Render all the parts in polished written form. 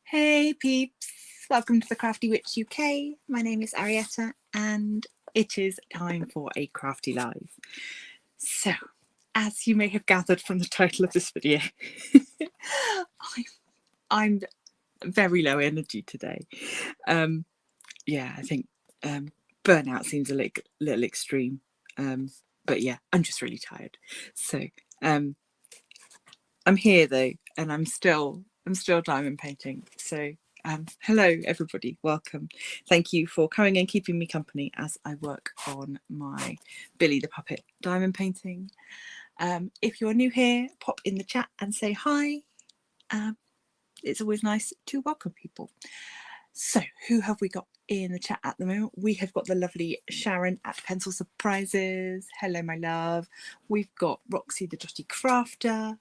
Hey peeps, welcome to the Crafty Witch UK. My name is Arietta and it is time for a Crafty Live. So, as you may have gathered from the title of this video, I'm very low energy today. I think burnout seems a little extreme. But yeah, I'm just really tired. So I'm here though, and I'm still diamond painting. So hello everybody, welcome. Thank you for coming and keeping me company as I work on my Billy the Puppet diamond painting. If you're new here, pop in the chat and say hi. It's always nice to welcome people. So who have we got in the chat at the moment? We have got the lovely Sharon at Pencil Surprises. Hello my love. We've got Roxy the Dotty Crafter.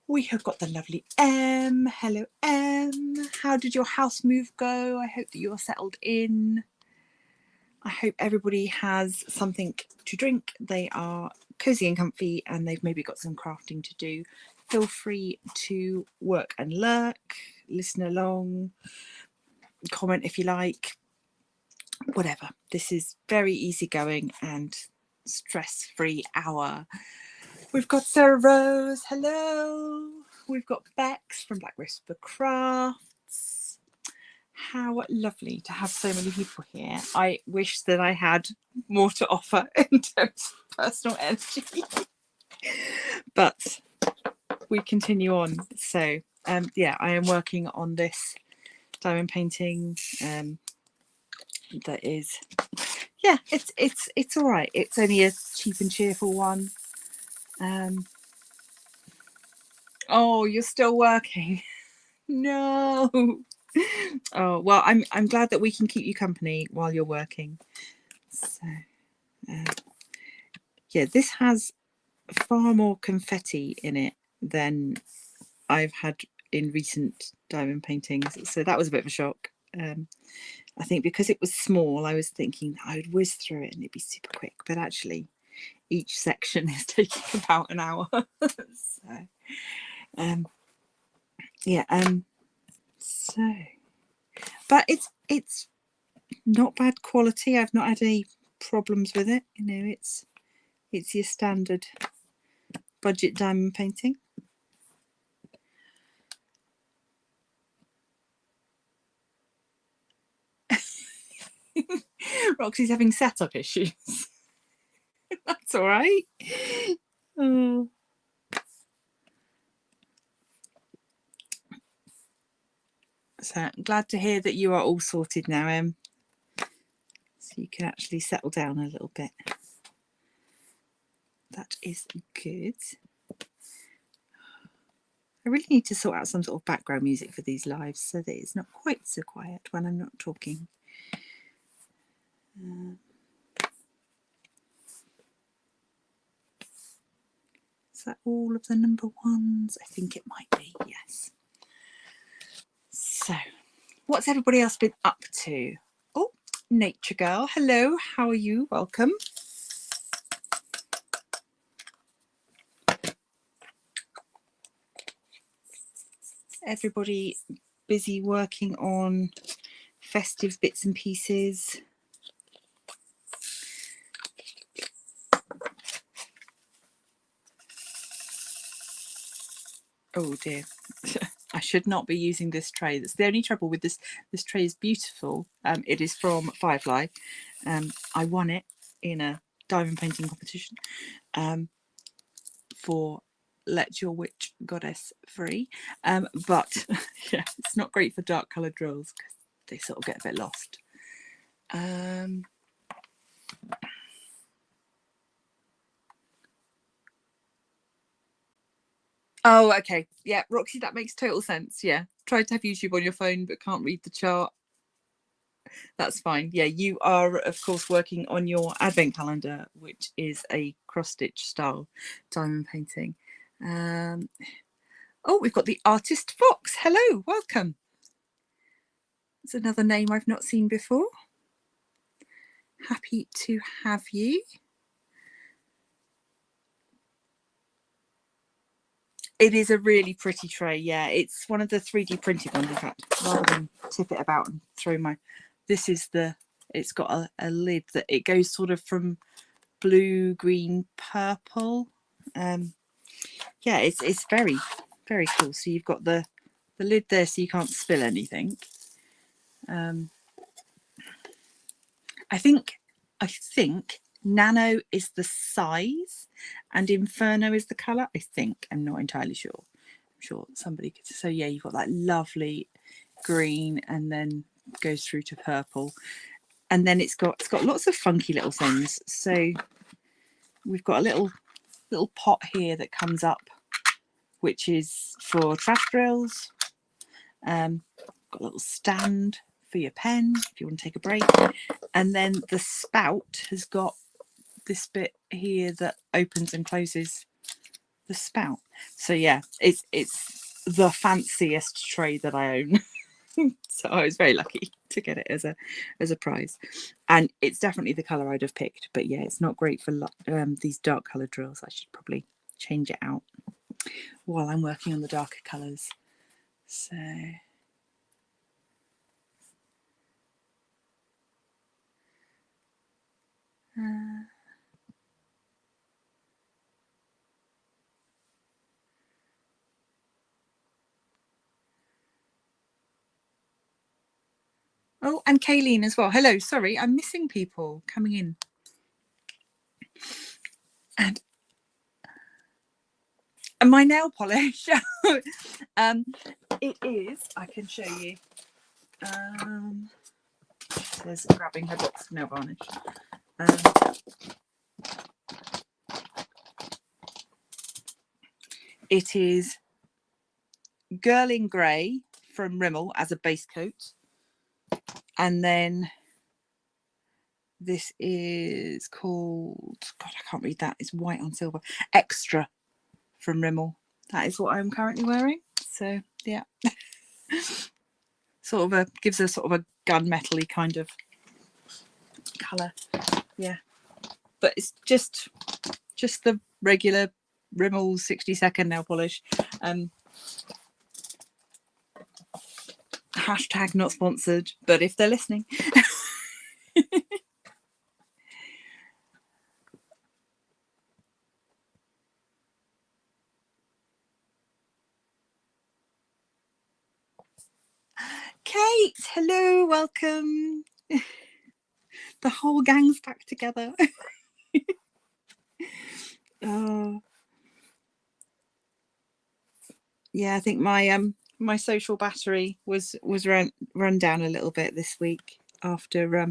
We have got the lovely M. Hello, M. How did your house move go? I hope that you're settled in. I hope everybody has something to drink. They are cozy and comfy and they've maybe got some crafting to do. Feel free to work and lurk, listen along, comment if you like, whatever. This is very easygoing and stress-free hour. We've got Sarah Rose. Hello. We've got Bex from Black Whisper Crafts. How lovely to have so many people here. I wish that I had more to offer in terms of personal energy. But we continue on. So yeah, I am working on this diamond painting. That is, yeah, it's all right. It's only a cheap and cheerful one. Oh, you're still working. No. Oh well, I'm glad that we can keep you company while you're working. So yeah, this has far more confetti in it than I've had in recent diamond paintings, so that was a bit of a shock. I think because it was small, I was thinking I would whiz through it and it'd be super quick, but actually each section is taking about an hour. So yeah, so but it's not bad quality. I've not had any problems with it. You know, it's your standard budget diamond painting. Roxy's having setup issues. That's all right. Oh. So I'm glad to hear that you are all sorted now, Em. So you can actually settle down a little bit. That is good. I really need to sort out some sort of background music for these lives so that it's not quite so quiet when I'm not talking. Is that all of the number ones? I think it might be, yes. So, what's everybody else been up to? Oh, Nature Girl, hello, how are you? Welcome. Everybody busy working on festive bits and pieces. Oh dear. I should not be using this tray. That's the only trouble with this. This tray is beautiful. It is from Firefly. I won it in a diamond painting competition for Let Your Witch Goddess Free. But yeah, it's not great for dark coloured drills because they sort of get a bit lost. Oh, okay. Yeah, Roxy, that makes total sense. Yeah. Tried to have YouTube on your phone but can't read the chart. That's fine. Yeah, you are, of course, working on your advent calendar, which is a cross-stitch style diamond painting. Oh, we've got the Artist Fox. Hello, welcome. It's another name I've not seen before. Happy to have you. It is a really pretty tray. Yeah, it's one of the 3D printed ones. In fact, rather than tip it about and throw my, this is the, it's got a lid that it goes sort of from blue, green, purple. Yeah, it's very, very cool. So you've got the lid there so you can't spill anything. I think Nano is the size and Inferno is the colour. I think. I'm not entirely sure. I'm sure somebody could. So yeah, you've got that lovely green and then goes through to purple. And then it's got lots of funky little things. So we've got a little pot here that comes up, which is for trash drills. Got a little stand for your pen if you want to take a break. And then the spout has got this bit here that opens and closes the spout. So yeah, it's the fanciest tray that I own. So I was very lucky to get it as a prize, and it's definitely the color I'd have picked. But yeah, it's not great for these dark colored drills. I should probably change it out while I'm working on the darker colors. So oh, and Kayleen as well. Hello, sorry, I'm missing people coming in. And my nail polish, it is, I can show you. There's grabbing her box of nail varnish. It is Girl in Grey from Rimmel as a base coat. And then this is called, God, I can't read that. It's white on silver. Extra from Rimmel. That is what I'm currently wearing. So yeah. Sort of gives a sort of a gunmetal-y kind of colour. Yeah. But it's just the regular Rimmel 60-second nail polish. Hashtag not sponsored, but if they're listening. Kate, hello, welcome. The whole gang's back together. Oh, yeah, I think my social battery was run down a little bit this week after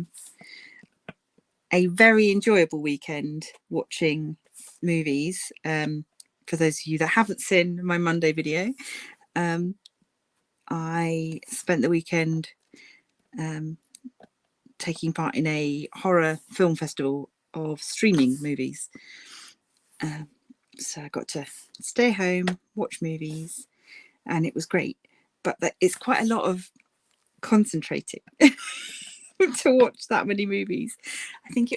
a very enjoyable weekend watching movies. For those of you that haven't seen my Monday video, I spent the weekend taking part in a horror film festival of streaming movies. So I got to stay home, watch movies, and it was great. But it's quite a lot of concentrating to watch that many movies. I think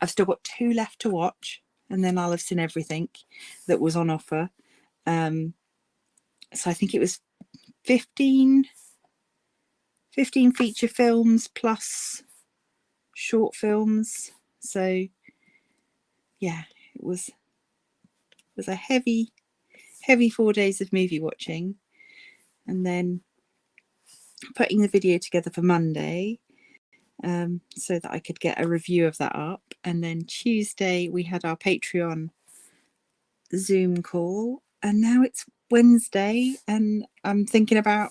I've still got 2 left to watch, and then I'll have seen everything that was on offer. So I think it was 15 feature films plus short films. So yeah, it was a heavy 4 days of movie watching, and then putting the video together for Monday, so that I could get a review of that up. And then Tuesday we had our Patreon Zoom call, and now it's Wednesday and I'm thinking about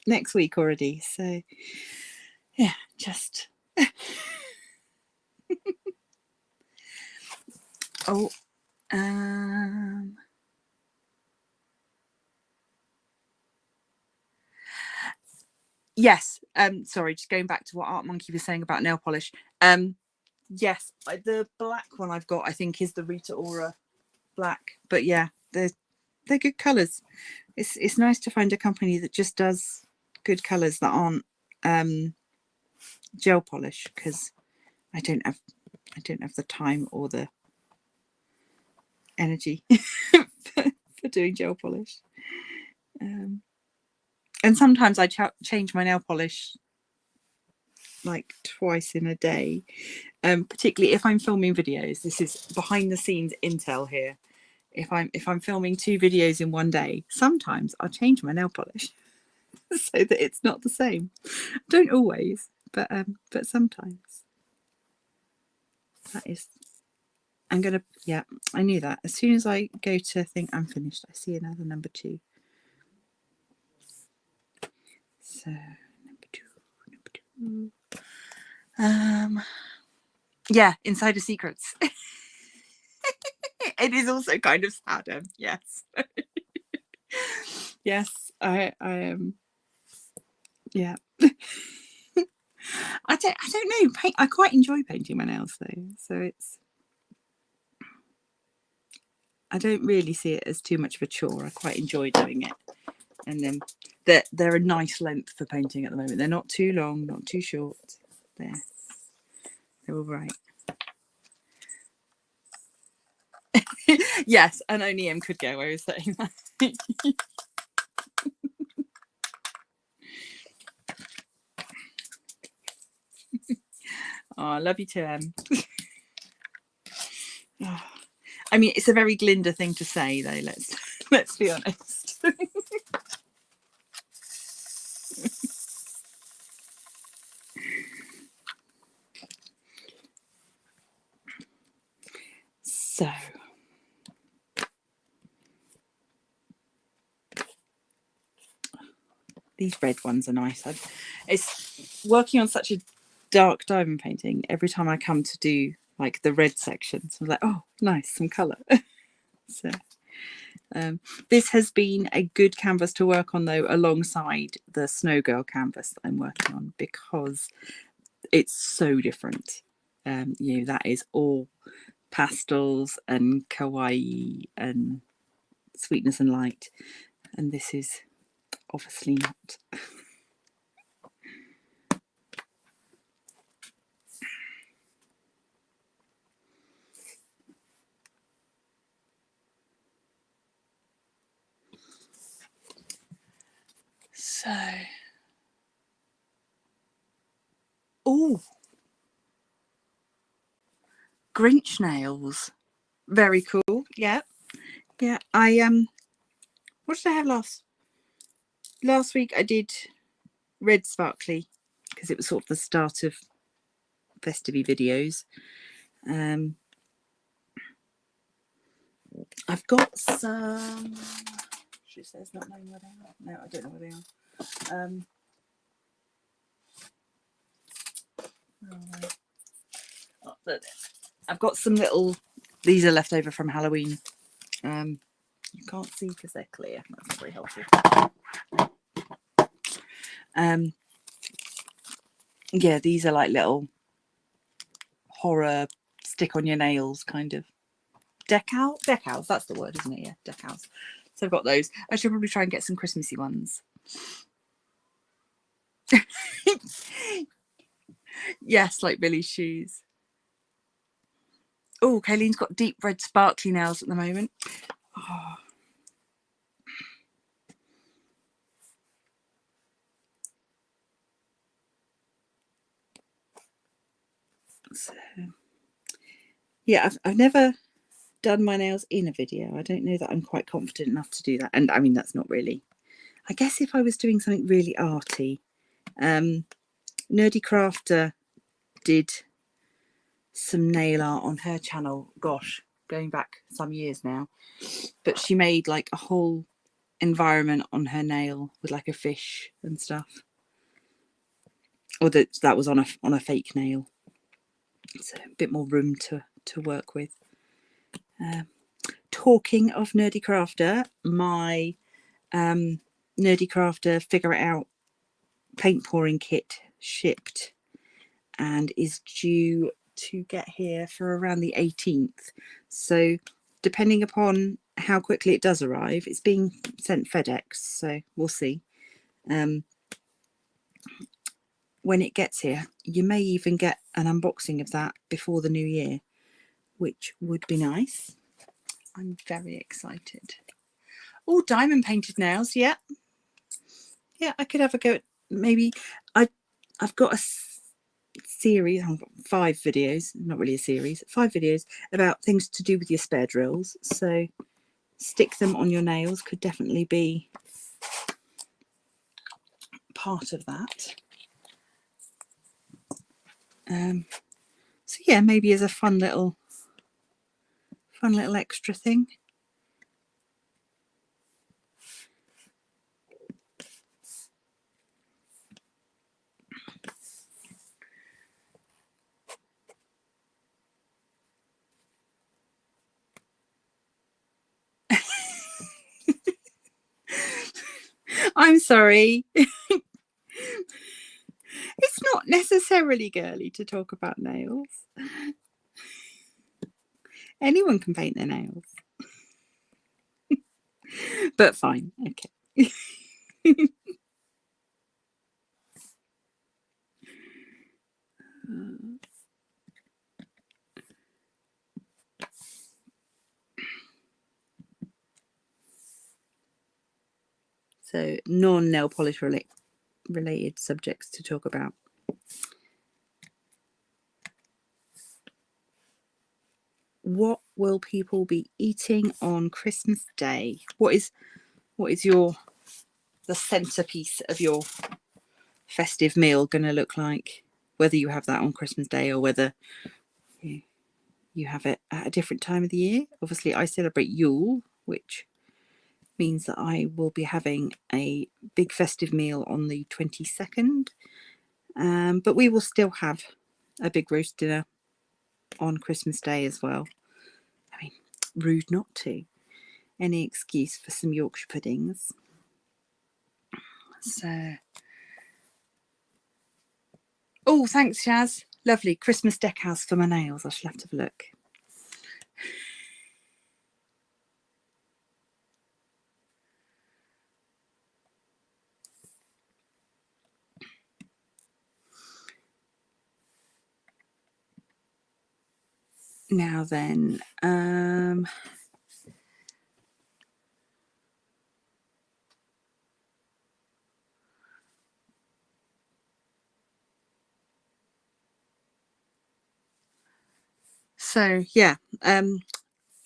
next week already. So yeah, just oh yes, sorry, just going back to what Art Monkey was saying about nail polish. Yes, the black one I've got I think is the Rita Ora black, but yeah, they're good colors. It's nice to find a company that just does good colors that aren't gel polish, because I don't have the time or the energy for doing gel polish. And sometimes I change my nail polish like twice in a day, particularly if I'm filming videos. This is behind the scenes intel here. If I'm filming 2 videos in one day, sometimes I'll change my nail polish so that it's not the same. Don't always, but sometimes. That is, I'm gonna, yeah, I knew that. As soon as I go to think I'm finished, I see another number 2. So number 2. Yeah, Insider Secrets. It is also kind of sad. Yes. Yes, I am. Yeah. I don't know. I quite enjoy painting my nails though, so it's. I don't really see it as too much of a chore. I quite enjoy doing it, and then they're a nice length for painting at the moment. They're not too long, not too short. They're all right. Yes, and only Em could get away with saying that. Oh, I love you too, Em. Oh, I mean, it's a very Glinda thing to say, though. Let's be honest. So, these red ones are nice. It's working on such a dark diamond painting. Every time I come to do like the red sections, I'm like, oh, nice, some colour. So, this has been a good canvas to work on, though, alongside the Snow Girl canvas that I'm working on, because it's so different. You know, that is all pastels and kawaii and sweetness and light, and this is obviously not. So, oh, Grinch nails, very cool. Yeah, yeah. What did I have last week? I did red sparkly because it was sort of the start of festive videos. I've got some. She says not knowing where they are. No, I don't know where they are. Oh, no. I've got some little. These are left over from Halloween. You can't see because they're clear. That's not very helpful. Yeah, these are like little horror stick on your nails kind of decals. That's the word, isn't it? Yeah, decals. So I've got those. I should probably try and get some Christmassy ones. Yes, like Billy's shoes. Oh, Kayleen's got deep red sparkly nails at the moment. Oh. So, yeah, I've never done my nails in a video. I don't know that I'm quite confident enough to do that. And I mean, that's not really. I guess if I was doing something really arty, Nerdy Crafter did some nail art on her channel. Gosh, going back some years now. But she made like a whole environment on her nail with like a fish and stuff. Or that was on a fake nail. So a bit more room to work with. Talking of Nerdy Crafter, my Nerdy Crafter Figure It Out paint pouring kit shipped and is due to get here for around the 18th. So depending upon how quickly it does arrive, it's being sent FedEx, so we'll see. When it gets here, you may even get an unboxing of that before the new year, which would be nice. I'm very excited. Oh, diamond painted nails. Yeah. Yeah, I could have a go at maybe. I've got a series, I've got 5 videos, not really a series, 5 videos about things to do with your spare drills. So stick them on your nails could definitely be part of that. So yeah, maybe as a fun little extra thing. I'm sorry. It's not necessarily girly to talk about nails. Anyone can paint their nails. But fine, okay. So non-nail polish related subjects to talk about. What will people be eating on Christmas Day? What is the centerpiece of your festive meal going to look like? Whether you have that on Christmas Day or whether you have it at a different time of the year. Obviously, I celebrate Yule, which means that I will be having a big festive meal on the 22nd. But we will still have a big roast dinner on Christmas Day as well. I mean, rude not to. Any excuse for some Yorkshire puddings. So, oh, thanks, Jazz. Lovely Christmas deckhouse for my nails. I shall have to have a look. Now then, so yeah,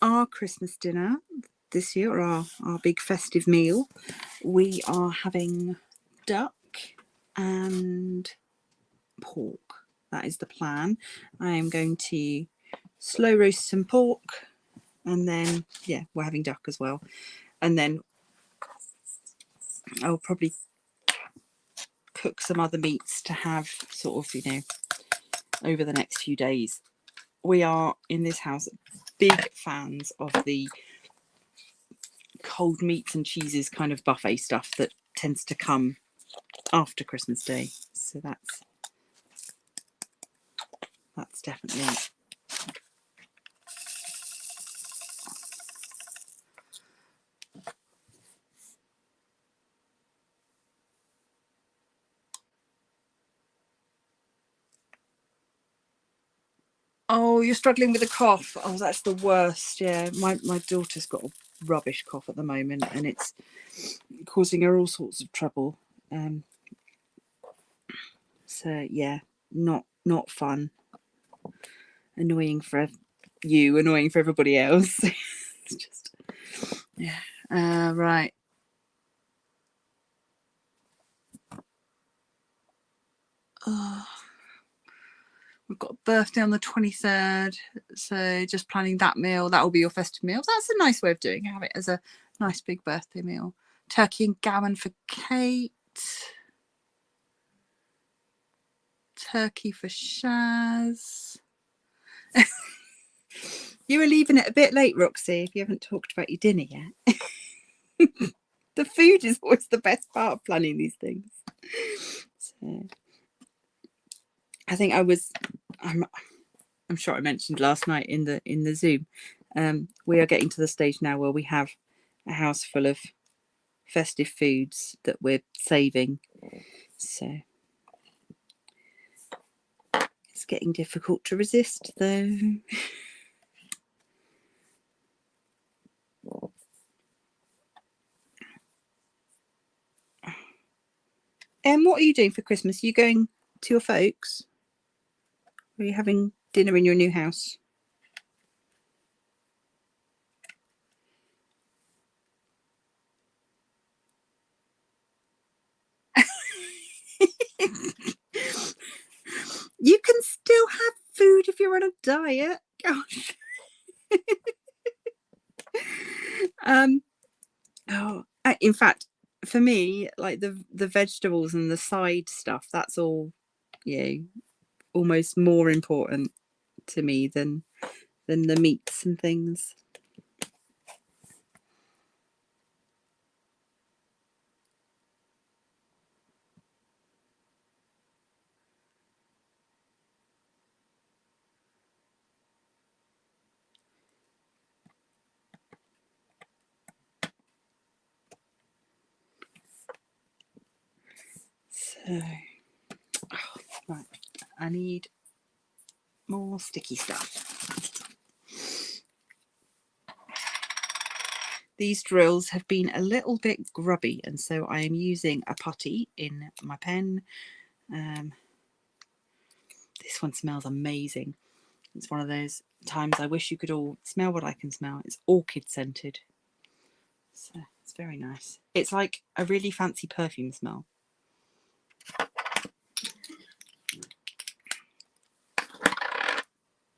our Christmas dinner this year, or our big festive meal, we are having duck and pork. That is the plan. I am going to slow roast some pork, and then yeah, we're having duck as well, and then I'll probably cook some other meats to have sort of, over the next few days. We are in this house big fans of the cold meats and cheeses kind of buffet stuff that tends to come after Christmas Day. So that's definitely Oh, you're struggling with a cough. Oh, that's the worst. Yeah, my daughter's got a rubbish cough at the moment, and it's causing her all sorts of trouble. So yeah, not fun. Annoying for you, annoying for everybody else. It's just yeah. Right. Oh, we've got a birthday on the 23rd, so just planning that meal. That will be your festive meal. That's a nice way of doing it. Have it as a nice big birthday meal. Turkey and gammon for Kate. Turkey for Shaz. You were leaving it a bit late, Roxy, if you haven't talked about your dinner yet. The food is always the best part of planning these things. So, I think I'm sure I mentioned last night in the Zoom. We are getting to the stage now where we have a house full of festive foods that we're saving. So it's getting difficult to resist, though. what are you doing for Christmas? Are you going to your folks? Or are you having dinner in your new house? You can still have food if you're on a diet. Gosh. In fact, for me, like the vegetables and the side stuff, that's all, almost more important to me than the meats and things. So, right, I need more sticky stuff. These drills have been a little bit grubby, and so I am using a putty in my pen. This one smells amazing. It's one of those times I wish you could all smell what I can smell. It's orchid scented. So it's very nice. It's like a really fancy perfume smell.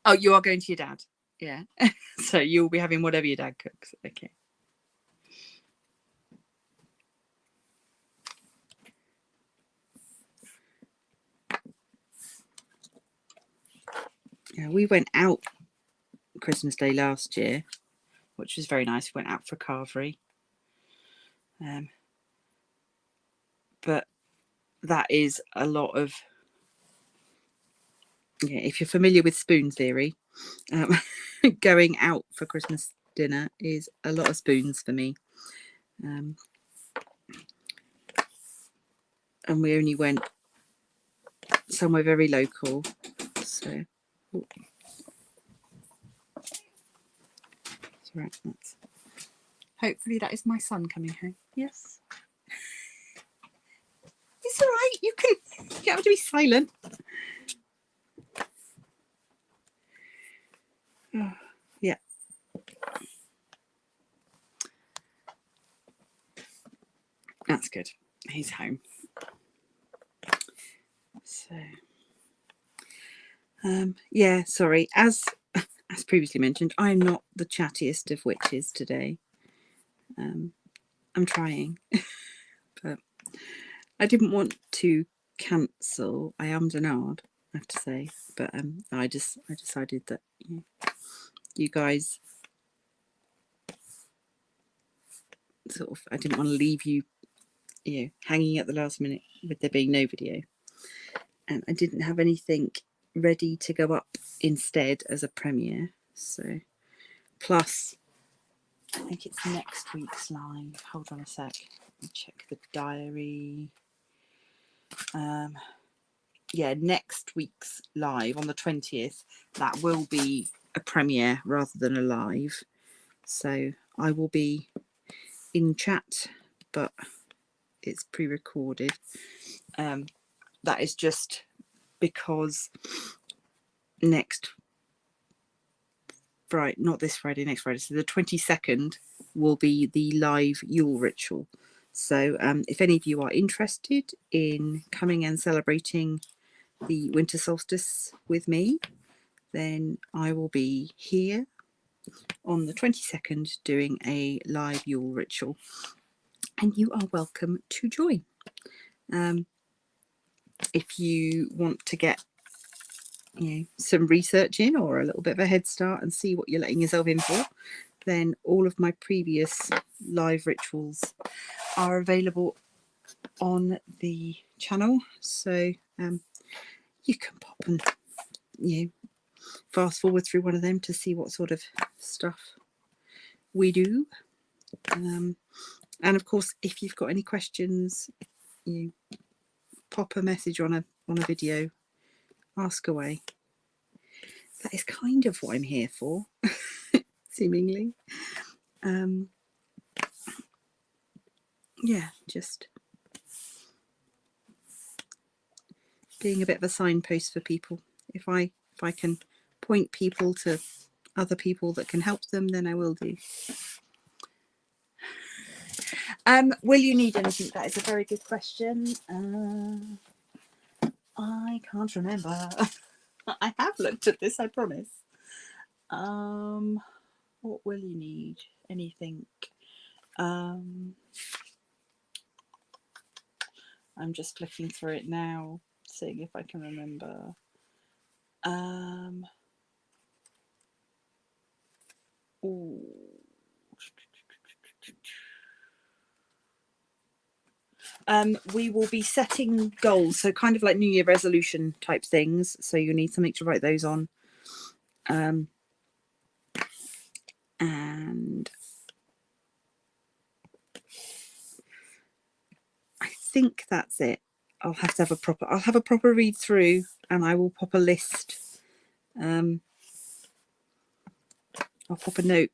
Oh, you are going to your dad? Yeah. So you'll be having whatever your dad cooks. Okay. Yeah, we went out Christmas Day last year, which was very nice. We went out for carvery. But that is a lot of, if you're familiar with spoon theory, going out for Christmas dinner is a lot of spoons for me. And we only went somewhere very local. So, that's right. Hopefully that is my son coming home. Yes. It's all right. You have to be silent. Oh, yeah. That's good. He's home. So, yeah, sorry. As previously mentioned, I'm not the chattiest of witches today. I'm trying, but I didn't want to cancel. I am denard, I have to say, but I decided that you guys sort of, I didn't want to leave you, hanging at the last minute with there being no video, and I didn't have anything ready to go up instead as a premiere. So, plus, I think it's next week's live. Hold on a sec. Let me check the diary. Yeah, next week's live on the 20th, that will be a premiere rather than a live. So I will be in chat, but it's pre-recorded. That is just because next Friday, not this Friday, next Friday, so the 22nd will be the live Yule ritual. So if any of you are interested in coming and celebrating the winter solstice with me, then I will be here on the 22nd doing a live Yule ritual, and you are welcome to join. If you want to get some research in or a little bit of a head start and see what you're letting yourself in for, then all of my previous live rituals are available on the channel, so you can pop and fast forward through one of them to see what sort of stuff we do. And of course, if you've got any questions, pop a message on a video, ask away. That is kind of what I'm here for, seemingly. Yeah, just being a bit of a signpost for people. If I can point people to other people that can help them, then I will do. Will you need anything? That is a very good question. I can't remember. I have looked at this, I promise. What will you need? Anything? I'm just looking through it now, seeing if I can remember. Ooh. We will be setting goals, so kind of like New Year resolution type things. So you need something to write those on. And I think that's it. I'll have to have a proper read through, and I will pop a list. I'll pop a note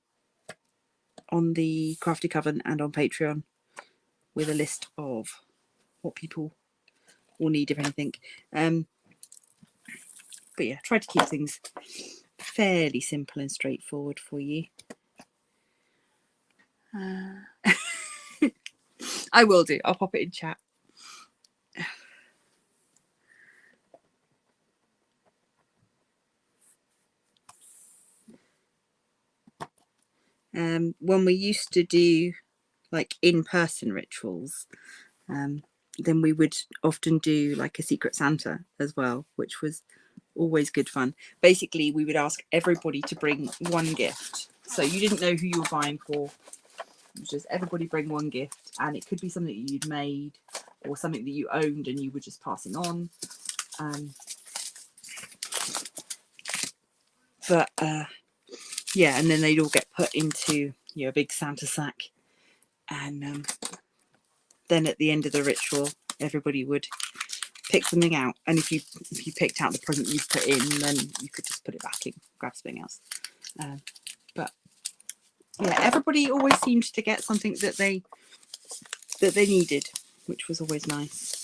on the Crafty Coven and on Patreon with a list of what people will need, if anything. But yeah, try to keep things fairly simple and straightforward for you. I will do. I'll pop it in chat. When we used to do like in-person rituals, then we would often do like a Secret Santa as well, which was always good fun. Basically, we would ask everybody to bring one gift. So you didn't know who you were buying for. It was just everybody bring one gift, and it could be something that you'd made or something that you owned and you were just passing on. Yeah, and then they'd all get put into a big Santa sack, and then at the end of the ritual, everybody would pick something out, and if you picked out the present you've put in, then you could just put it back in, grab something else. But yeah, everybody always seemed to get something that they needed, which was always nice.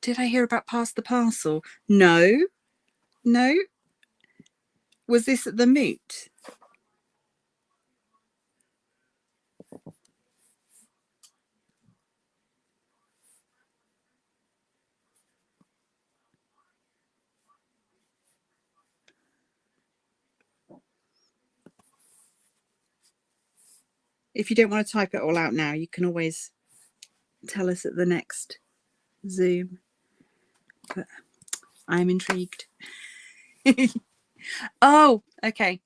Did I hear about Pass the Parcel? No. Was this at the Moot? If you don't want to type it all out now, you can always tell us at the next Zoom. But I'm intrigued. Oh, okay.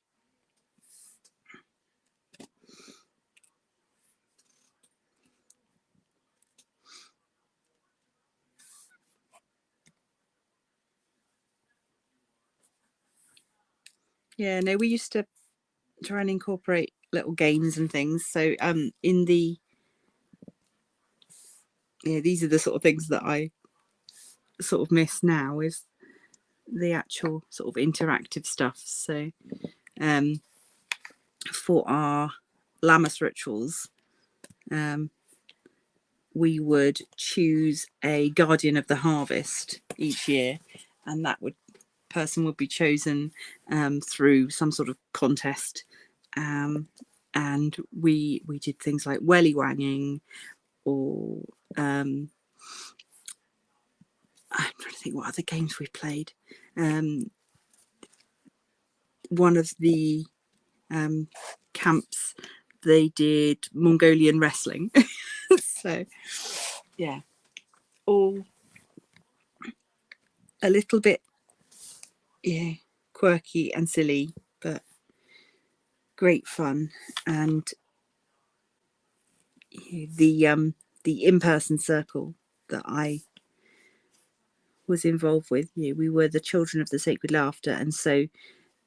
Yeah, no, we used to try and incorporate little games and things. So in the these are the sort of things that I sort of miss now, is the actual sort of interactive stuff. So for our Lammas rituals, we would choose a guardian of the harvest each year, and that person would be chosen through some sort of contest, and we did things like welly wanging, or I'm trying to think what other games we played. One of the camps, they did Mongolian wrestling. So yeah, all a little bit quirky and silly, but great fun. And the in-person circle that I was involved with, we were the Children of the Sacred Laughter, and so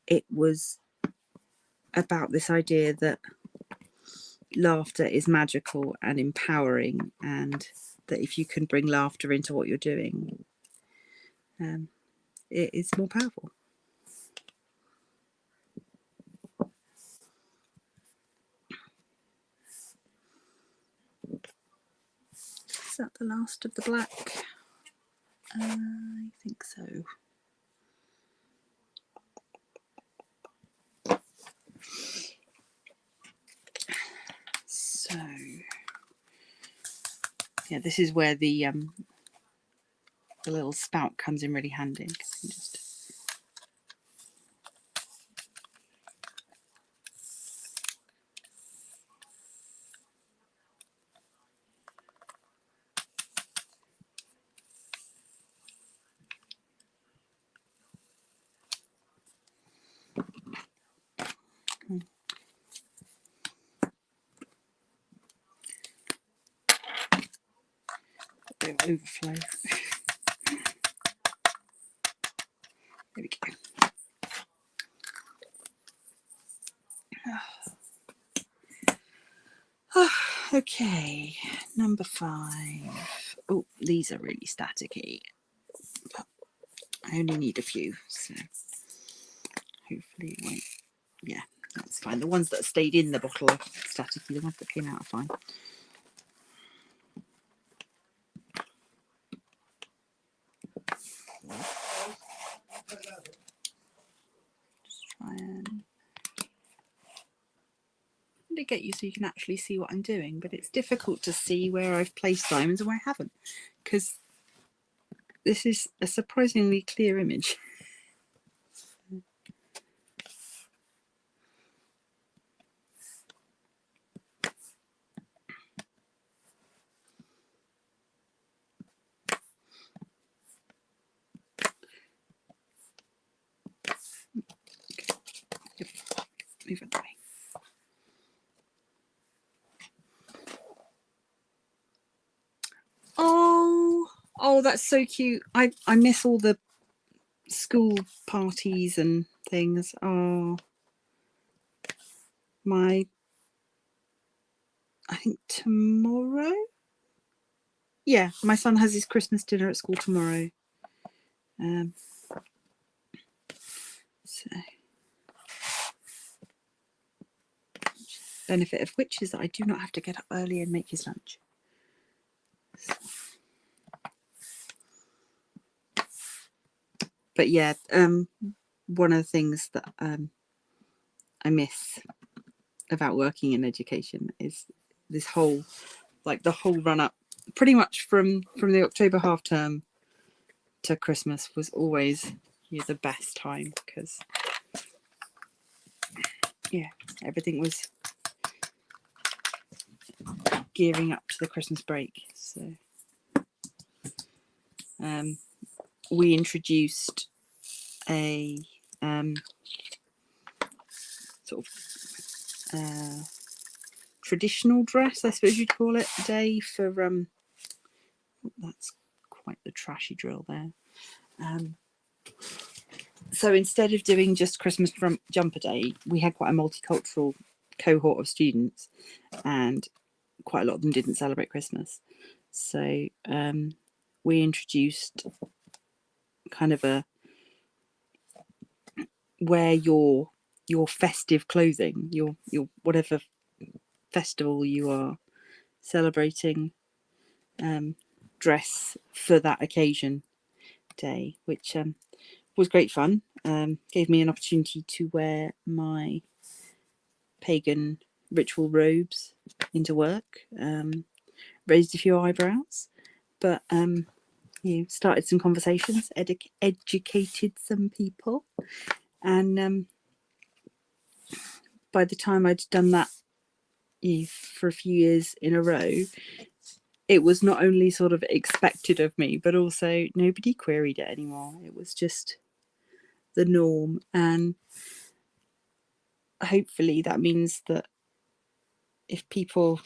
it was about this idea that laughter is magical and empowering, and that if you can bring laughter into what you're doing, it is more powerful. Is that the last of the black? I think so. So yeah, this is where the little spout comes in really handy. Just a bit of overflow. There we go. Oh, okay, number 5. Oh, these are really staticky, but I only need a few, so hopefully it won't. Yeah, that's fine. The ones that stayed in the bottle are staticky. The ones that came out are fine. Just try and really get you so you can actually see what I'm doing, but it's difficult to see where I've placed diamonds and where I haven't, because this is a surprisingly clear image. Move it away. Oh, that's so cute. I miss all the school parties and things. Oh, I think tomorrow. Yeah, my son has his Christmas dinner at school tomorrow. So benefit of which is that I do not have to get up early and make his lunch. So. But yeah, one of the things that I miss about working in education is this whole, like the whole run up, pretty much from the October half term to Christmas was always the best time, because everything was gearing up to the Christmas break. So we introduced a sort of traditional dress, I suppose you'd call it, day for that's quite the trashy drill there. So instead of doing just Christmas jumper day, we had quite a multicultural cohort of students, and quite a lot of them didn't celebrate Christmas. So we introduced kind of a wear your festive clothing, your whatever festival you are celebrating, dress for that occasion day, which was great fun. Gave me an opportunity to wear my pagan ritual robes into work. Raised a few eyebrows, but started some conversations, educated some people, and by the time I'd done that for a few years in a row, it was not only sort of expected of me, but also nobody queried it anymore. It was just the norm, and hopefully that means that if people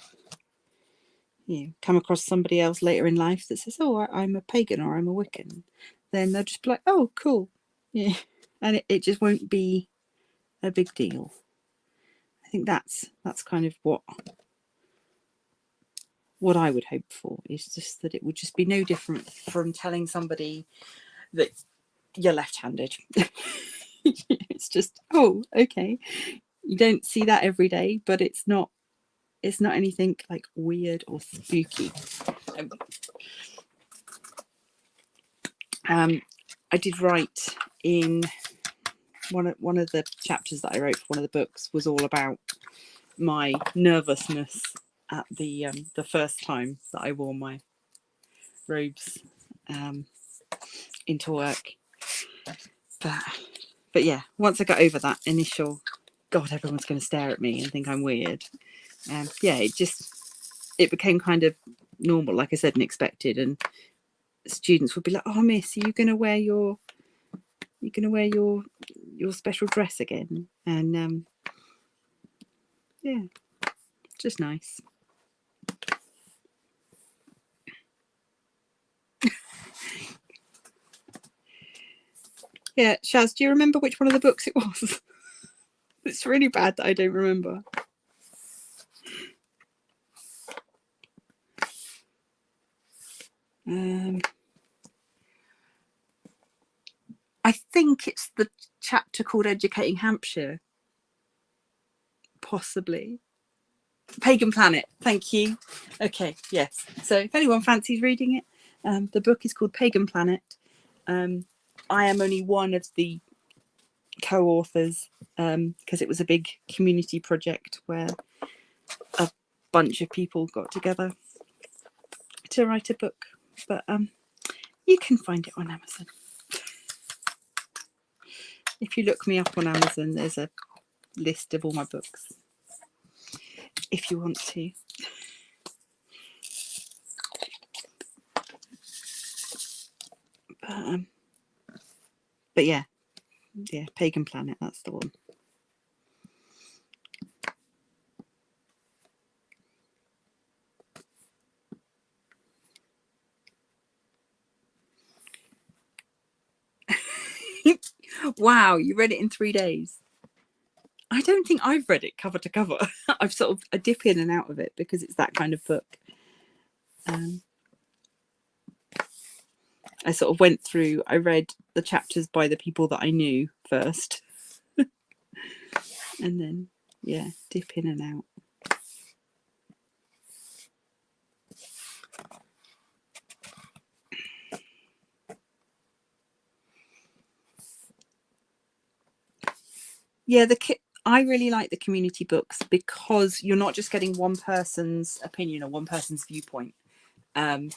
come across somebody else later in life that says, oh, I'm a pagan or I'm a Wiccan, then they'll just be like, oh, cool. Yeah. And it just won't be a big deal. I think that's kind of what what I would hope for is just that it would just be no different from telling somebody that you're left-handed. It's just, oh, okay. You don't see that every day, but it's not anything like weird or spooky. I did write in one of the chapters that I wrote for one of the books was all about my nervousness at the first time that I wore my robes into work. But yeah, once I got over that initial, God, everyone's going to stare at me and think I'm weird. Yeah, it became kind of normal, like I said, and expected. And students would be like, "Oh, miss, are you going to wear your special dress again?" And yeah, just nice. Yeah, Shaz, do you remember which one of the books it was? It's really bad that I don't remember. I think it's the chapter called Educating Hampshire. Possibly. Pagan Planet. Thank you. Okay, yes. So if anyone fancies reading it, the book is called Pagan Planet. I am only one of the co-authors because it was a big community project where a bunch of people got together to write a book. But you can find it on Amazon. If you look me up on Amazon, there's a list of all my books if you want to. But yeah, Pagan Planet, that's the one. Wow, you read it in 3 days. I don't think I've read it cover to cover. I've sort of I dip in and out of it because it's that kind of book. I sort of went through, I read the chapters by the people that I knew first. And then, yeah, dip in and out. Yeah, I really like the community books because you're not just getting one person's opinion or one person's viewpoint. And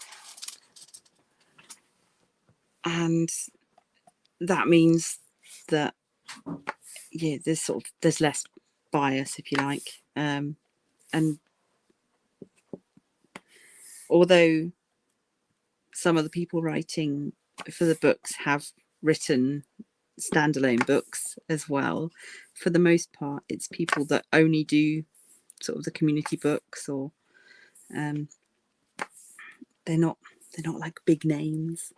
that means that, yeah, there's less bias, if you like. And although some of the people writing for the books have written standalone books as well, for the most part it's people that only do sort of the community books, or they're not like big names,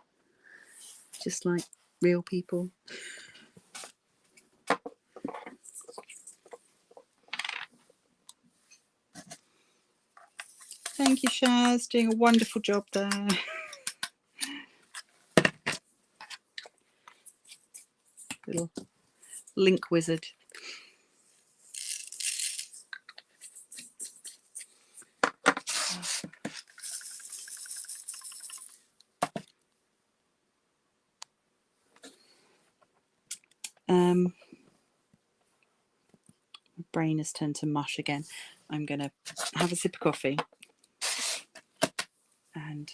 just like real people. Thank you, Shaz, doing a wonderful job there. Little link wizard. My brain has turned to mush again. I'm gonna have a sip of coffee and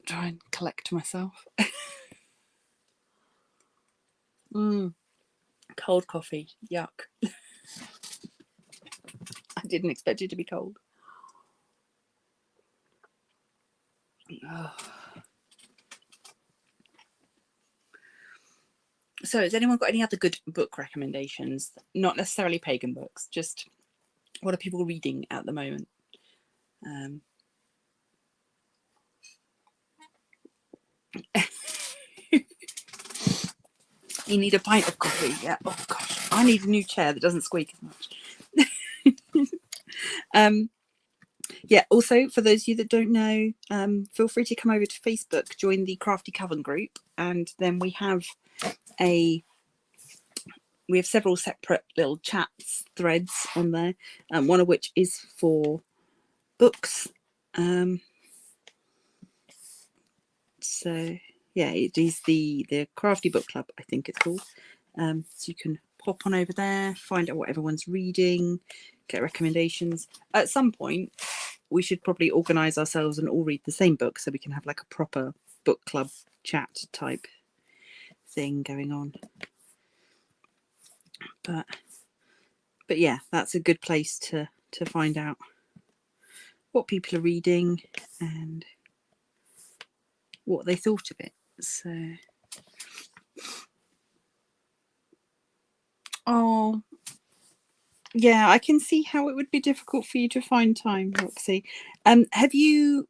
try and collect myself. Cold coffee, yuck. I didn't expect it to be cold. Oh. So has anyone got any other good book recommendations? Not necessarily pagan books, just what are people reading at the moment? You need a pint of coffee. Yeah. Oh gosh, I need a new chair that doesn't squeak as much. yeah, also for those of you that don't know, feel free to come over to Facebook, join the Crafty Coven group, and then we have several separate little chats threads on there, one of which is for books. So yeah, it is the Crafty Book Club, I think it's called. So you can pop on over there, find out what everyone's reading, get recommendations. At some point we should probably organize ourselves and all read the same book, so we can have like a proper book club chat type thing going on. But yeah, that's a good place to find out what people are reading and what they thought of it. So, oh yeah, I can see how it would be difficult for you to find time, Roxy. How are you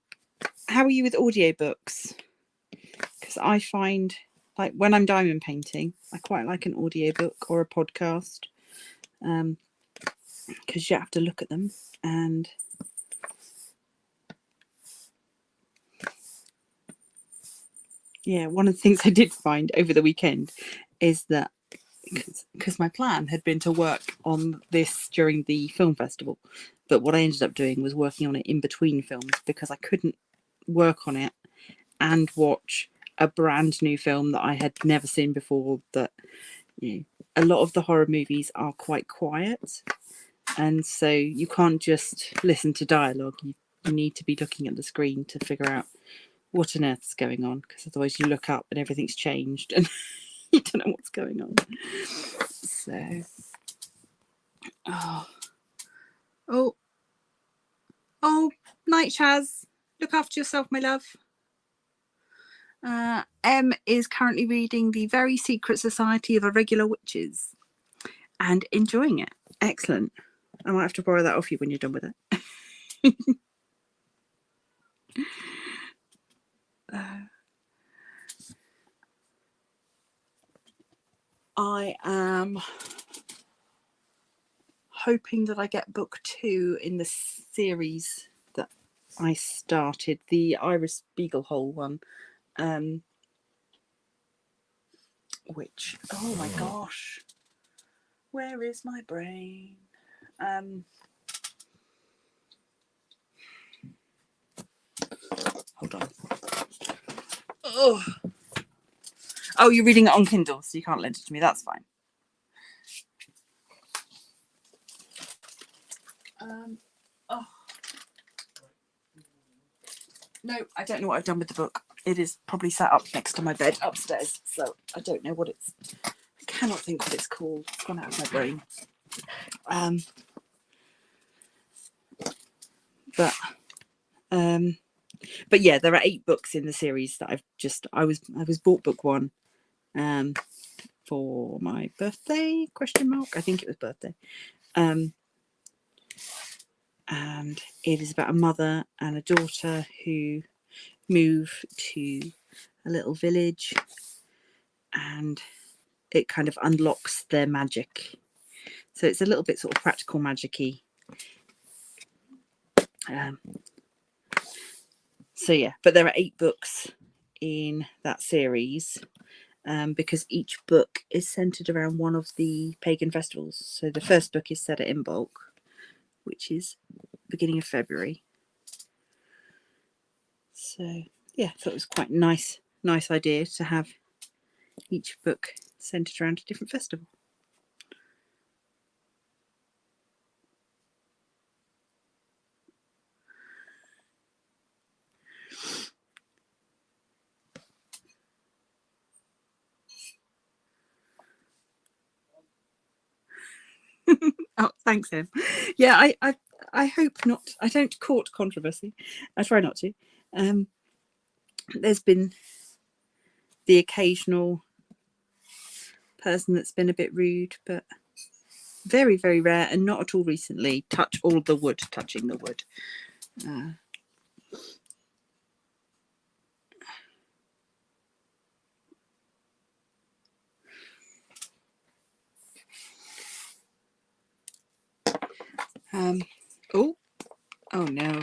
with audiobooks? Because I find, like, when I'm diamond painting, I quite like an audiobook or a podcast, because you have to look at them. And yeah, one of the things I did find over the weekend is that, because my plan had been to work on this during the film festival, but what I ended up doing was working on it in between films, because I couldn't work on it and watch a brand new film that I had never seen before. That, you know, a lot of the horror movies are quite quiet, and so you can't just listen to dialogue. You need to be looking at the screen to figure out what on earth's going on, because otherwise you look up and everything's changed and you don't know what's going on. So, night, Chaz. Look after yourself, my love. Em is currently reading The Very Secret Society of Irregular Witches and enjoying it. Excellent. I might have to borrow that off you when you're done with it. I am hoping that I get book 2 in the series that I started, the Iris Spiegelhole one, which, oh my gosh, where is my brain? Hold on. Oh, you're reading it on Kindle, so you can't lend it to me. That's fine. No, I don't know what I've done with the book. It is probably sat up next to my bed upstairs, so I don't know what it's. I cannot think what it's called. It's gone out of my brain. But yeah, there are 8 books in the series that I was bought book 1 for my birthday, ? I think it was birthday. And it is about a mother and a daughter who move to a little village, and it kind of unlocks their magic. So it's a little bit sort of practical magic-y. So yeah, but there are 8 books in that series, because each book is centered around one of the pagan festivals. So the first book is set at Imbolc, which is beginning of February. So yeah, I thought it was quite nice idea to have each book centered around a different festival. Oh, thanks, Em. Yeah, I hope not. I don't court controversy. I try not to. There's been the occasional person that's been a bit rude, but very, very rare, and not at all recently. Touch all the wood, touching the wood. Oh no.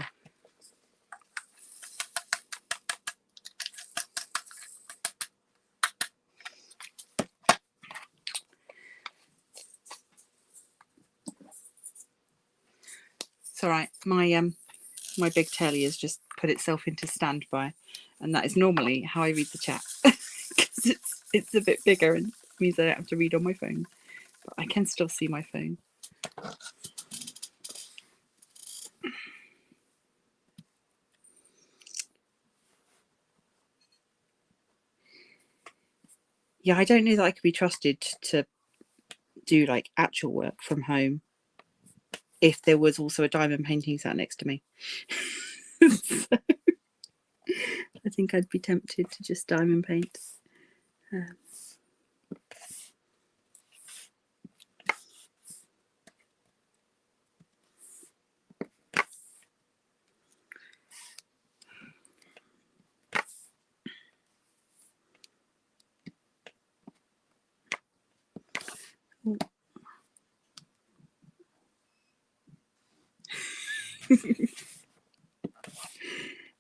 It's all right. My big telly has just put itself into standby, and that is normally how I read the chat because it's a bit bigger and means I don't have to read on my phone, but I can still see my phone. Yeah, I don't know that I could be trusted to do like actual work from home if there was also a diamond painting sat next to me. So, I think I'd be tempted to just diamond paint.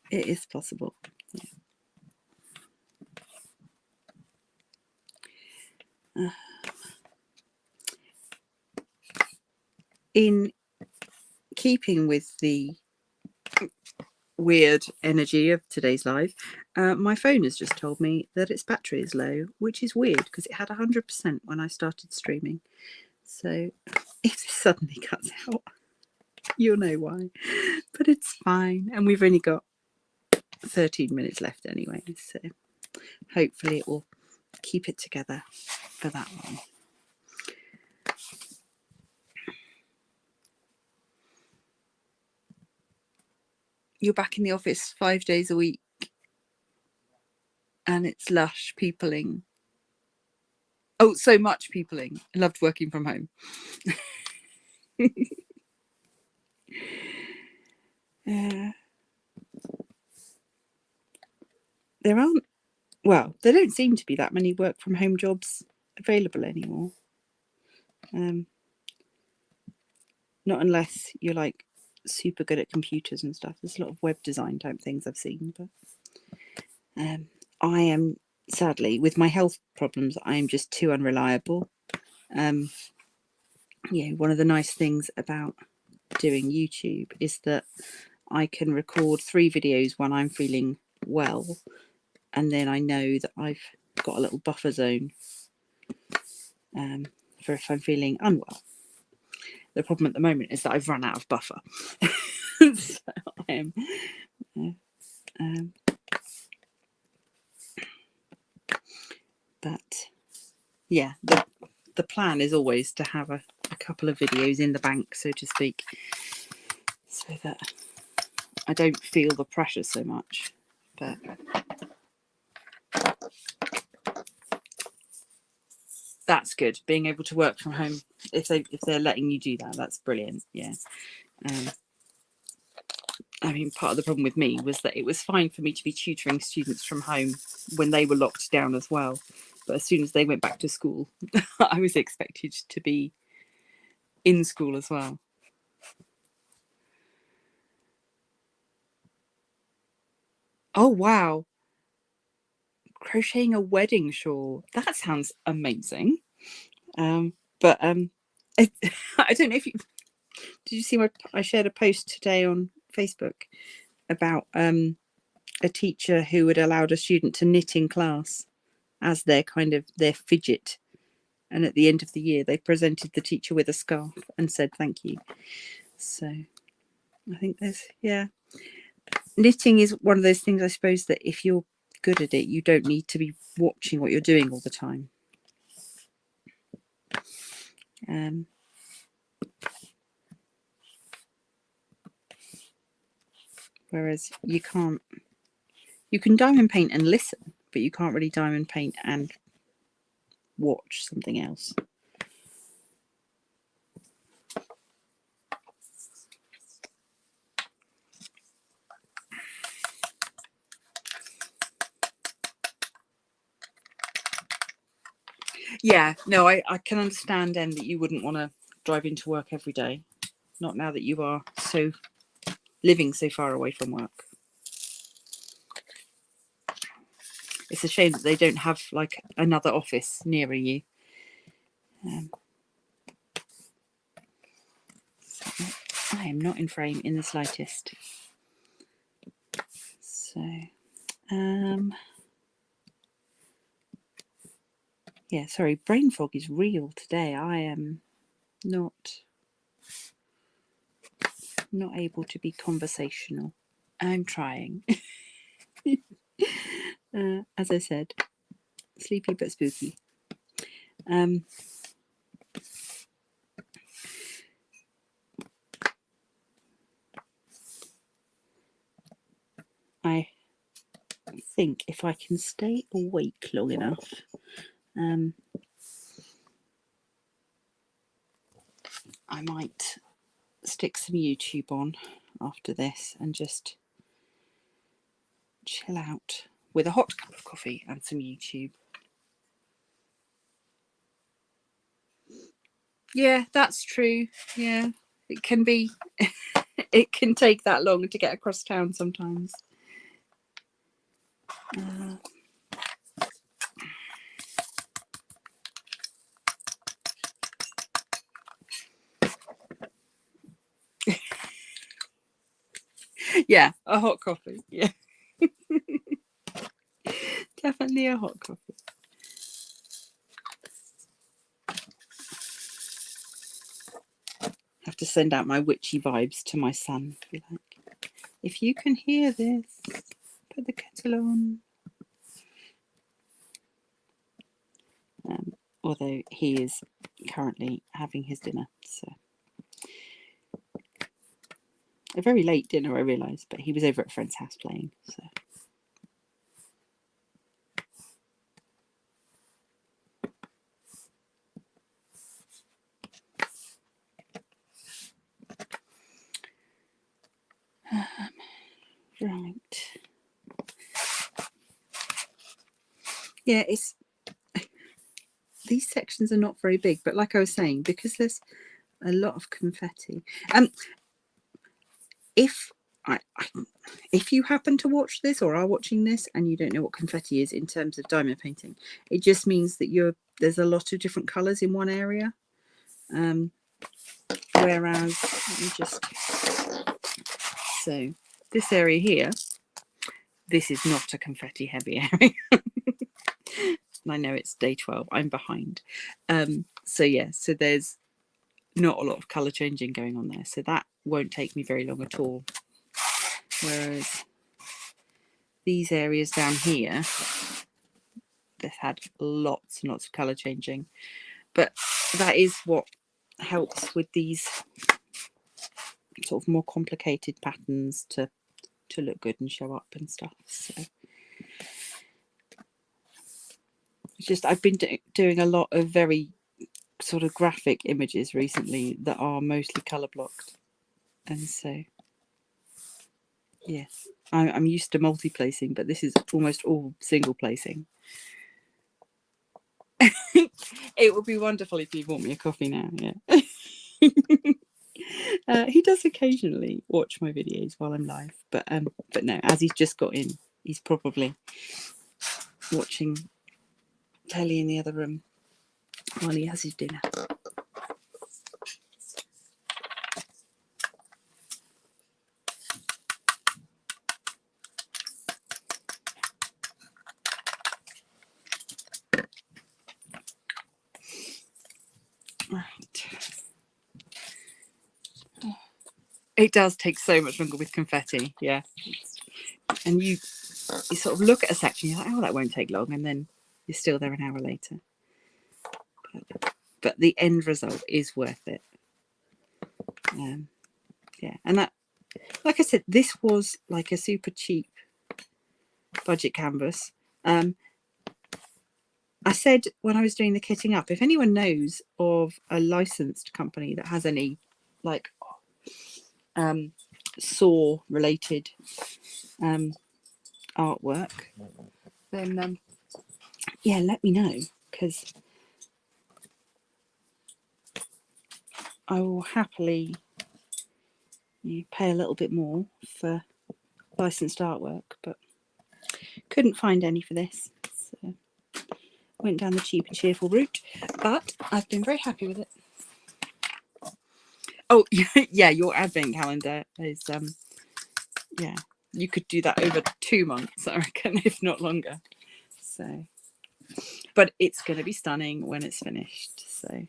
It is possible. Yeah. In keeping with the weird energy of today's live, my phone has just told me that its battery is low, which is weird because it had 100% when I started streaming. So if this suddenly cuts out, you'll know why. But it's fine, and we've only got 13 minutes left anyway, so hopefully it will keep it together for that long. You're back in the office 5 days a week, and it's lush peopling. Oh, so much peopling. I loved working from home. There aren't, well, there don't seem to be that many work from home jobs available anymore. Not unless you're like super good at computers and stuff. There's a lot of web design type things I've seen, but I am, sadly, with my health problems, I am just too unreliable. Yeah, one of the nice things about doing YouTube is that I can record 3 videos when I'm feeling well, and then I know that I've got a little buffer zone for if I'm feeling unwell. The problem at the moment is that I've run out of buffer. So I am but yeah, the plan is always to have a couple of videos in the bank, so to speak, so that I don't feel the pressure so much. But that's good, being able to work from home. If they're letting you do that, that's brilliant. Yeah. I mean, part of the problem with me was that it was fine for me to be tutoring students from home when they were locked down as well. But as soon as they went back to school, I was expected to be in school as well. Oh, wow. Crocheting a wedding shawl. That sounds amazing. But I don't know if you... Did you see I shared a post today on Facebook about a teacher who had allowed a student to knit in class as their fidget, and at the end of the year they presented the teacher with a scarf and said thank you. So I think knitting is one of those things, I suppose, that if you're good at it, you don't need to be watching what you're doing all the time. Whereas you can diamond paint and listen, but you can't really diamond paint and watch something else. Yeah, no, I can understand then that you wouldn't want to drive into work every day. Not now that you are living so far away from work. It's a shame that they don't have like another office nearer you. So I I am not in frame in the slightest. So, yeah, sorry, brain fog is real today. I am not able to be conversational. I'm trying. As I said, sleepy but spooky. I think if I can stay awake long enough, I might stick some YouTube on after this and just chill out with a hot cup of coffee and some YouTube. Yeah, that's true. Yeah, it can be. It can take that long to get across town sometimes. Yeah, a hot coffee. Yeah, definitely a hot coffee. Have to send out my witchy vibes to my son. Be like, if you can hear this, put the kettle on. Although he is currently having his dinner, so a very late dinner, I realise, but he was over at a friend's house playing. So. Right. Yeah, these sections are not very big, but like I was saying, because there's a lot of confetti. If you happen to watch this or are watching this and you don't know what confetti is in terms of diamond painting, it just means that there's a lot of different colours in one area. Whereas, so this area here, this is not a confetti heavy area. And I know it's day 12, I'm behind. So yeah, so there's not a lot of colour changing going on there. So that won't take me very long at all. Whereas these areas down here, they've had lots and lots of colour changing. But that is what helps with these sort of more complicated patterns to look good and show up and stuff. So it's just I've been doing a lot of very sort of graphic images recently that are mostly colour blocked, and so yeah, I'm used to multi-placing, but this is almost all single placing. It would be wonderful if you bought me a coffee now. Yeah. He does occasionally watch my videos while I'm live, but no, as he's just got in, he's probably watching telly in the other room while he has his dinner. Right. It does take so much longer with confetti, yeah. And you sort of look at a section, you're like, oh, that won't take long, and then you're still there an hour later. But the end result is worth it. Yeah, and that, like I said, this was like a super cheap budget canvas. I said when I was doing the kitting up, if anyone knows of a licensed company that has any like saw related artwork, then yeah, let me know, because I will happily pay a little bit more for licensed artwork, but couldn't find any for this, so went down the cheap and cheerful route, but I've been very happy with it. Oh, yeah, your advent calendar is, yeah, you could do that over 2 months, I reckon, if not longer. So, but it's going to be stunning when it's finished. So,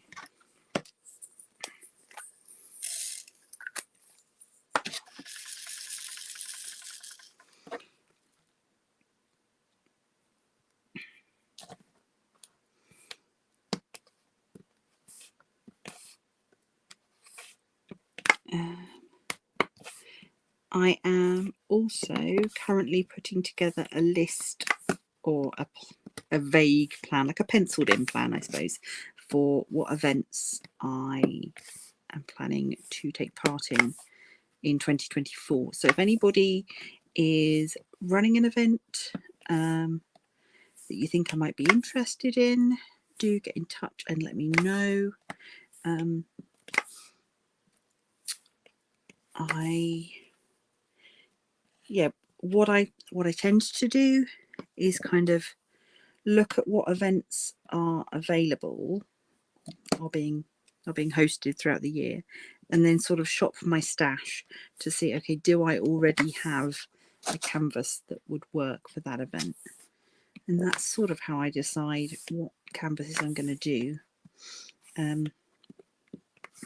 I am also currently putting together a list, or a vague plan, like a penciled in plan, I suppose, for what events I am planning to take part in 2024. So if anybody is running an event that you think I might be interested in, do get in touch and let me know. What I tend to do is kind of look at what events are available, are being hosted throughout the year, and then sort of shop my stash to see, okay, do I already have a canvas that would work for that event? And that's sort of how I decide what canvases I'm going to do.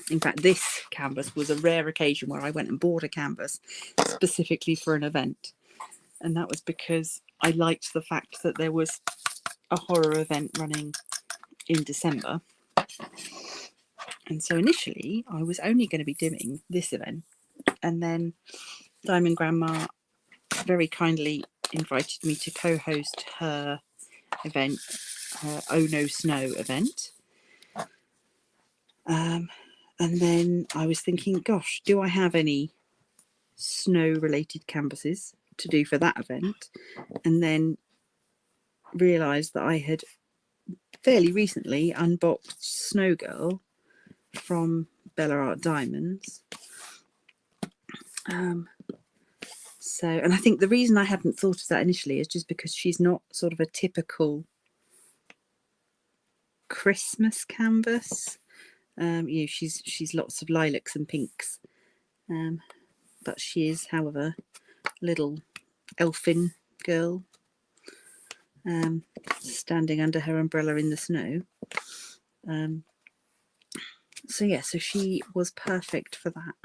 In fact, this canvas was a rare occasion where I went and bought a canvas specifically for an event. And that was because I liked the fact that there was a horror event running in December. And so initially I was only going to be doing this event. And then Diamond Grandma very kindly invited me to co-host her event, her Oh No Snow event. And then I was thinking, gosh, do I have any snow related canvases to do for that event? And then realised that I had fairly recently unboxed Snow Girl from Bella Art Diamonds. So, and I think the reason I hadn't thought of that initially is just because she's not sort of a typical Christmas canvas. She's lots of lilacs and pinks, but she is, however, a little elfin girl, standing under her umbrella in the snow. So yeah, so she was perfect for that.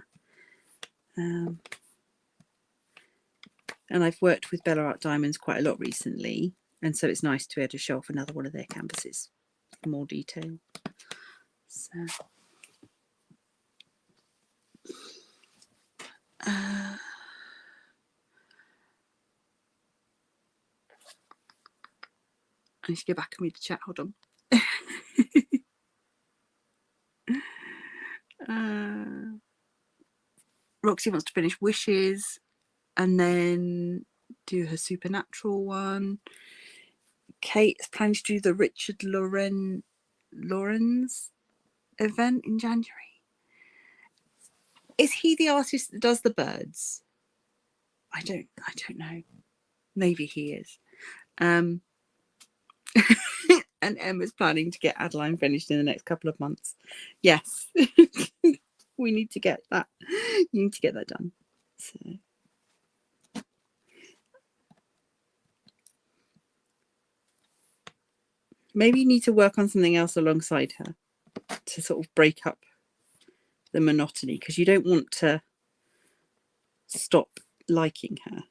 And I've worked with Bella Art Diamonds quite a lot recently, and so it's nice to be able to show off another one of their canvases in more detail. So I need to go back and read the chat. Hold on. Roxy wants to finish Wishes and then do her Supernatural one. Kate is planning to do the Richard Lorenz event in January. Is he the artist that does the birds? I don't know. Maybe he is. And Emma's planning to get Adeline finished in the next couple of months. Yes. We need to get that. You need to get that done. So maybe you need to work on something else alongside her to sort of break up the monotony, because you don't want to stop liking her.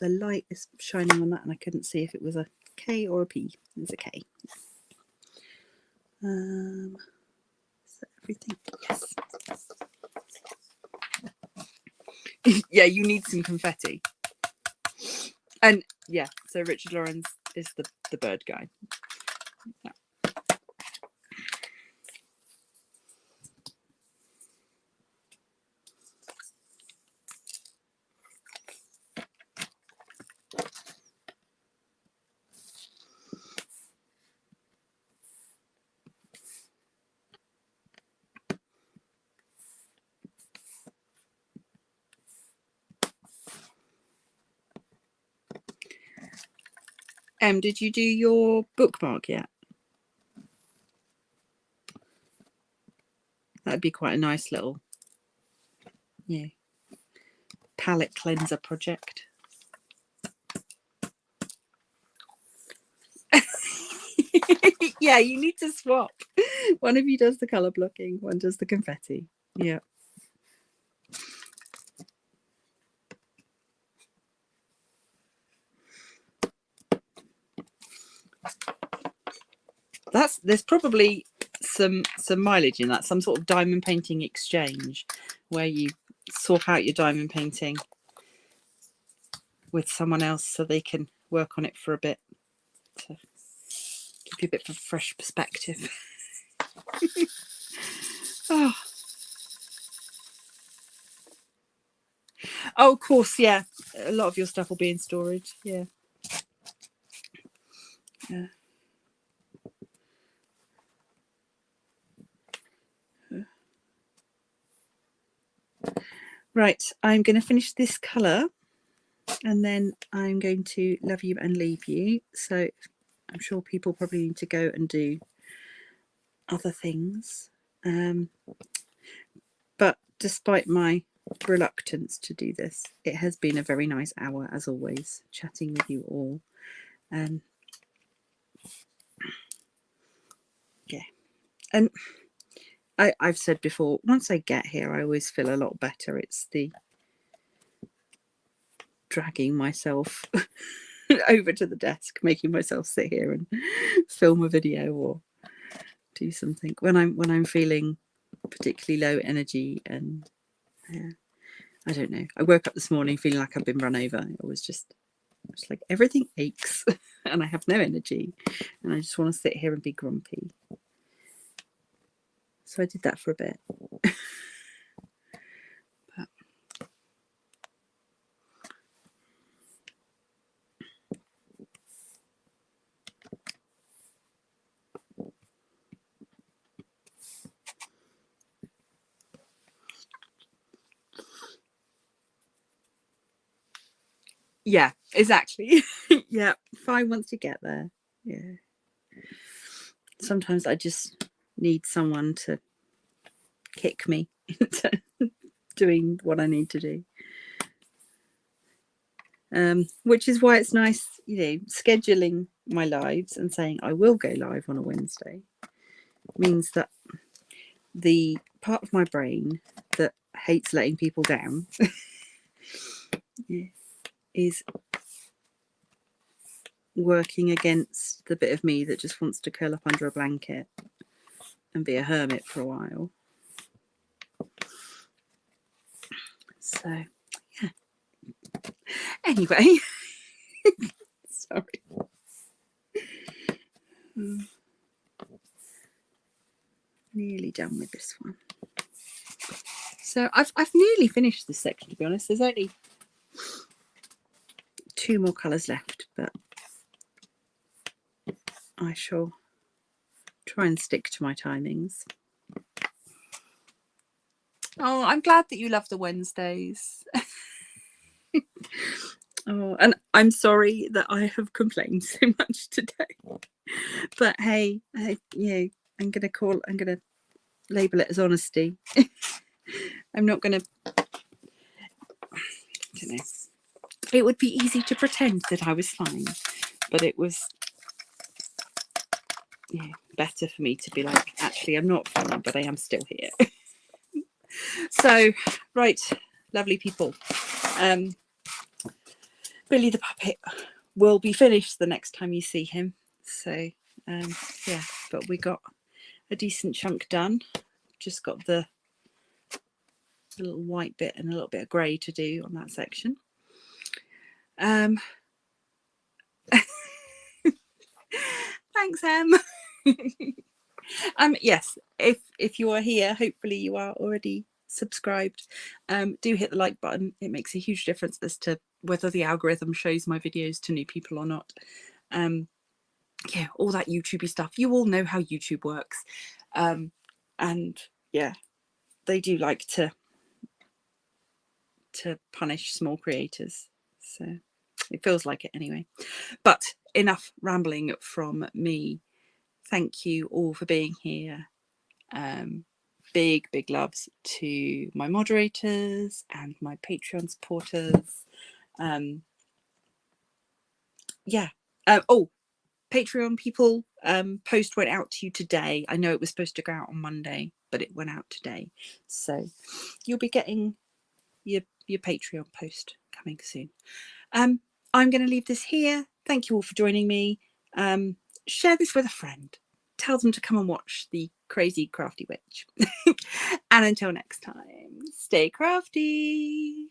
The light is shining on that and I couldn't see if it was a K or a P. It's a K. So everything, yes. Yeah, you need some confetti. And yeah, so Richard Lawrence is the bird guy. Yeah. Did you do your bookmark yet? that'd be quite a nice little, yeah, palette cleanser project. Yeah, you need to swap. One of you does the colour blocking, one does the confetti. Yeah. There's probably some mileage in that, some sort of diamond painting exchange where you swap out your diamond painting with someone else so they can work on it for a bit to give you a bit of a fresh perspective. Oh, of course, yeah. A lot of your stuff will be in storage. Yeah. Yeah. Right, I'm going to finish this colour and then I'm going to love you and leave you. So I'm sure people probably need to go and do other things. But despite my reluctance to do this, it has been a very nice hour, as always, chatting with you all. Yeah. And I've said before, once I get here, I always feel a lot better. It's the dragging myself over to the desk, making myself sit here and film a video or do something when I'm feeling particularly low energy. And yeah, I don't know, I woke up this morning feeling like I've been run over. It was just like everything aches and I have no energy and I just want to sit here and be grumpy. So I did that for a bit. But yeah, exactly. Yeah, fine once you get there. Yeah. Sometimes I just need someone to kick me into doing what I need to do. Which is why it's nice, you know, scheduling my lives and saying I will go live on a Wednesday means that the part of my brain that hates letting people down is working against the bit of me that just wants to curl up under a blanket and be a hermit for a while. So yeah, anyway. Sorry. Nearly done with this one. So I've nearly finished this section, to be honest. There's only 2 more colours left, but I shall try and stick to my timings. Oh, I'm glad that you love the Wednesdays. Oh, and I'm sorry that I have complained so much today. But hey, you know, I'm gonna label it as honesty. I'm not gonna, I don't know. It would be easy to pretend that I was fine, but it was, yeah, better for me to be like, actually, I'm not fine, but I am still here. So, right, lovely people. Billy the Puppet will be finished the next time you see him. So, yeah, but we got a decent chunk done. Just got the little white bit and a little bit of grey to do on that section. Thanks, Em. Yes, if you are here, hopefully you are already subscribed. Do hit the like button. It makes a huge difference as to whether the algorithm shows my videos to new people or not. Yeah, all that YouTubey stuff. You all know how YouTube works. And yeah, they do like to punish small creators. So it feels like it anyway. But enough rambling from me. Thank you all for being here. big loves to my moderators and my Patreon supporters. Patreon people, post went out to you today. I know it was supposed to go out on Monday, but it went out today. So you'll be getting your Patreon post coming soon. I'm going to leave this here. Thank you all for joining me. Share this with a friend. Tell them to come and watch the crazy crafty witch. And until next time, stay crafty.